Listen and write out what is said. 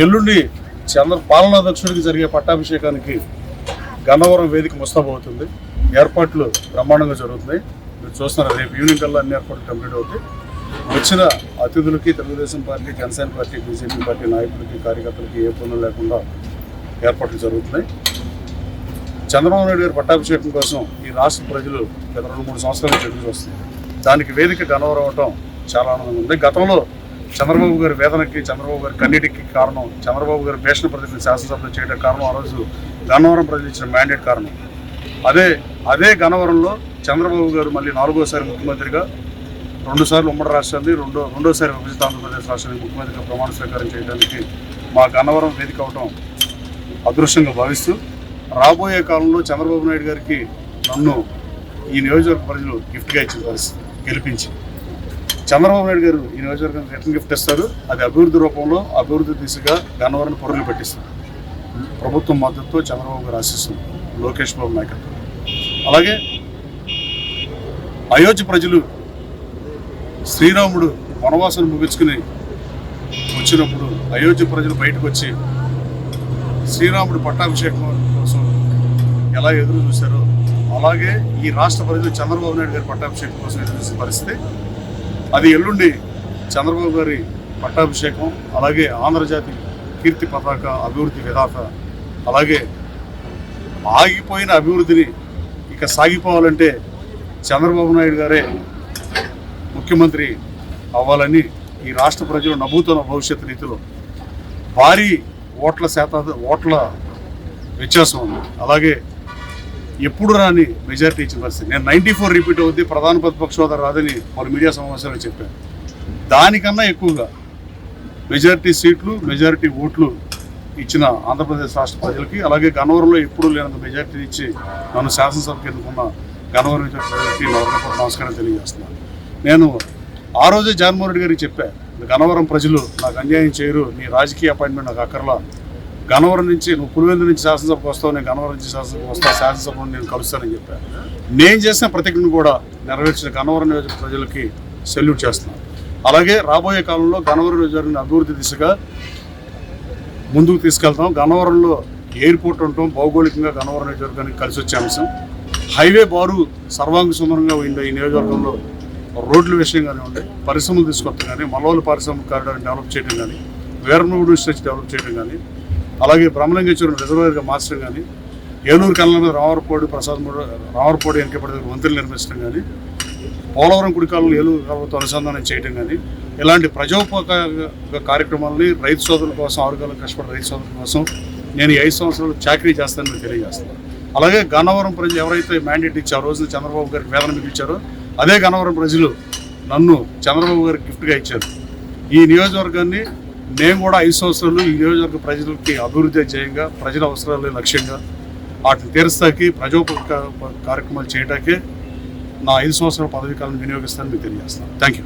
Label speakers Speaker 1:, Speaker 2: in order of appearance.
Speaker 1: ఎల్లుండి పాలనాధ్యక్షుడికి జరిగే పట్టాభిషేకానికి గన్నవరం వేదిక ముస్తాబవుతుంది. ఏర్పాట్లు బ్రహ్మాండంగా జరుగుతున్నాయి. మీరు చూస్తున్నారు, రేపు ఈవినింగ్ కల్లా అన్ని ఏర్పాట్లు కంప్లీట్ అవుతాయి. వచ్చిన అతిథులకి Telugu Desam party, Janasena party, BJP party నాయకులకి, కార్యకర్తలకి ఏ పనులు లేకుండా ఏర్పాట్లు జరుగుతున్నాయి. చంద్రబాబు నాయుడు గారి పట్టాభిషేకం కోసం ఈ రాష్ట్ర ప్రజలు గత 2-3 సంవత్సరాల నుంచి ఎదురు చూస్తుంది. దానికి వేదిక గన్నవరం అవటం చాలా ఆనందంగా ఉంది. గతంలో చంద్రబాబు గారి వేదనకి, చంద్రబాబు గారి కన్నీటికి కారణం, చంద్రబాబు గారి భీషణ ప్రతిని శాసనసభలో చేయడం కారణం, ఆ రోజు గన్నవరం ప్రజలు ఇచ్చిన మ్యాండేట్ కారణం. అదే గన్నవరంలో చంద్రబాబు గారు మళ్ళీ 4వ ముఖ్యమంత్రిగా, 2 సార్లు ఉమ్మడి రాష్ట్రాన్ని, రెండోసారి విభజిత ఆంధ్రప్రదేశ్ రాష్ట్రానికి ముఖ్యమంత్రిగా ప్రమాణ స్వీకారం చేయడానికి మా గన్నవరం వేదిక అవడం అదృష్టంగా భావిస్తూ, రాబోయే కాలంలో చంద్రబాబు నాయుడు గారికి నన్ను ఈ నియోజకవర్గ ప్రజలు గిఫ్ట్గా ఇచ్చిన పరిస్థితి గెలిపించి, చంద్రబాబు నాయుడు గారు ఈ నియోజకవర్గానికి రిటర్న్ గిఫ్ట్ ఇస్తారు. అది అభివృద్ధి రూపంలో, అభివృద్ధి దిశగా గన్నవరాన్ని పొరుగులు పెట్టిస్తారు. ప్రభుత్వం మద్దతుతో చంద్రబాబు గారు ఆశిస్తుంది, లోకేష్ బాబు నాయకత్వం. అలాగే అయోధ్య ప్రజలు శ్రీరాముడు వనవాసాన్ని ముగించుకుని వచ్చినప్పుడు అయోధ్య ప్రజలు బయటకు వచ్చి శ్రీరాముడు పట్టాభిషేకం కోసం ఎలా ఎదురు చూశారో, అలాగే ఈ రాష్ట్ర ప్రజలు చంద్రబాబు నాయుడు గారి పట్టాభిషేకం కోసం ఎదురు చూసే పరిస్థితి. అది ఎల్లుండి చంద్రబాబు గారి పట్టాభిషేకం, అలాగే ఆంధ్రజాతి కీర్తి పతాక అభివృద్ధి విధాత, అలాగే ఆగిపోయిన అభివృద్ధిని ఇక సాగిపోవాలంటే చంద్రబాబు నాయుడు గారే ముఖ్యమంత్రి అవ్వాలని ఈ రాష్ట్ర ప్రజలు నమ్ముతున్న భవిష్యత్తు రీతిలో భారీ ఓట్ల వ్యత్యాసం ఉంది. అలాగే ఎప్పుడు రాని మెజారిటీ ఇచ్చిన పరిస్థితి. నేను 94 రిపీట్ అవుద్ది, ప్రధాన ప్రతిపక్ష హోదా రాదని మరి మీడియా సమావేశాలు చెప్పాను. దానికన్నా ఎక్కువగా మెజారిటీ సీట్లు, మెజారిటీ ఓట్లు ఇచ్చిన ఆంధ్రప్రదేశ్ రాష్ట్ర ప్రజలకి, అలాగే గన్నవరంలో ఎప్పుడూ లేనంత మెజారిటీ ఇచ్చి నన్ను శాసనసభకి ఎన్నుకున్న గన్నవరం ప్రజలకి నమస్కారం తెలియజేస్తున్నాను. నేను ఆ రోజే జగన్మోహన్ రెడ్డి గారికి చెప్పా, గన్నవరం ప్రజలు నాకు అన్యాయం చేయరు, నీ రాజకీయ అపాయింట్మెంట్ నాకు అక్కర్లా, గన్నవరం నుంచి నువ్వు పులివెందు నుంచి శాసనసభకు వస్తావు, నేను గన్నవరం నుంచి శాసనసభకు వస్తాను, శాసనసభను నేను కలుస్తానని చెప్పాను. నేను చేసిన ప్రతిజ్ఞను కూడా నెరవేర్చిన గన్నవరం నియోజక ప్రజలకి సెల్యూట్ చేస్తున్నాను. అలాగే రాబోయే కాలంలో గన్నవరం నియోజకవర్గం అభివృద్ధి దిశగా ముందుకు తీసుకెళ్తాం. గన్నవరంలో ఎయిర్పోర్ట్ ఉండటం భౌగోళికంగా గన్నవరం నియోజకవర్గానికి కలిసి వచ్చే అంశం. హైవే బారు సర్వాంగ సుందరంగా ఉండే ఈ నియోజకవర్గంలో రోడ్ల విషయం కానివ్వండి, పరిశ్రమలు తీసుకొస్తాం కానీ, మలవల పారిశ్రామిక కారిడార్ డెవలప్ చేయడం కానీ, వీరనగూడు స్ట్రెచ్ డెవలప్ చేయడం కానీ, అలాగే బ్రహ్మలింగేశ్వరం రిజర్వాయర్గా మార్చడం కానీ, ఏలూరు కళ్ళ మీద రామరపూడి వెనకపడి వంతులు నిర్మించడం కానీ, పోలవరం కుడికాలను ఏలూరు కాలువతో అనుసంధానం చేయడం కానీ, ఇలాంటి ప్రజోపకార కార్యక్రమాలని రైతు సోదరుల కోసం, ఆరుగాలం కష్టపడే రైతు సోదరుల కోసం నేను ఈ 5 సంవత్సరాలు చాకరీ చేస్తానని తెలియజేస్తాను. అలాగే గన్నవరం ప్రజలు ఎవరైతే మ్యాండేట్ ఇచ్చి ఆ రోజున చంద్రబాబు గారికి వేదన మిగిల్చారో, అదే గన్నవరం ప్రజలు నన్ను చంద్రబాబు గారికి గిఫ్ట్గా ఇచ్చారు. ఈ నియోజకవర్గాన్ని నేను కూడా 5 సంవత్సరాలు ఈ నియోజకవర్గ ప్రజలకి అభివృద్ధి ధ్యేయంగా, ప్రజల అవసరాలే లక్ష్యంగా, వాటిని తీరుస్తాకి, ప్రజోపకార కార్యక్రమాలు చేయడానికే నా 5 సంవత్సరాల పదవీ కాలం వినియోగిస్తానని మీకు తెలియజేస్తాను. Thank you.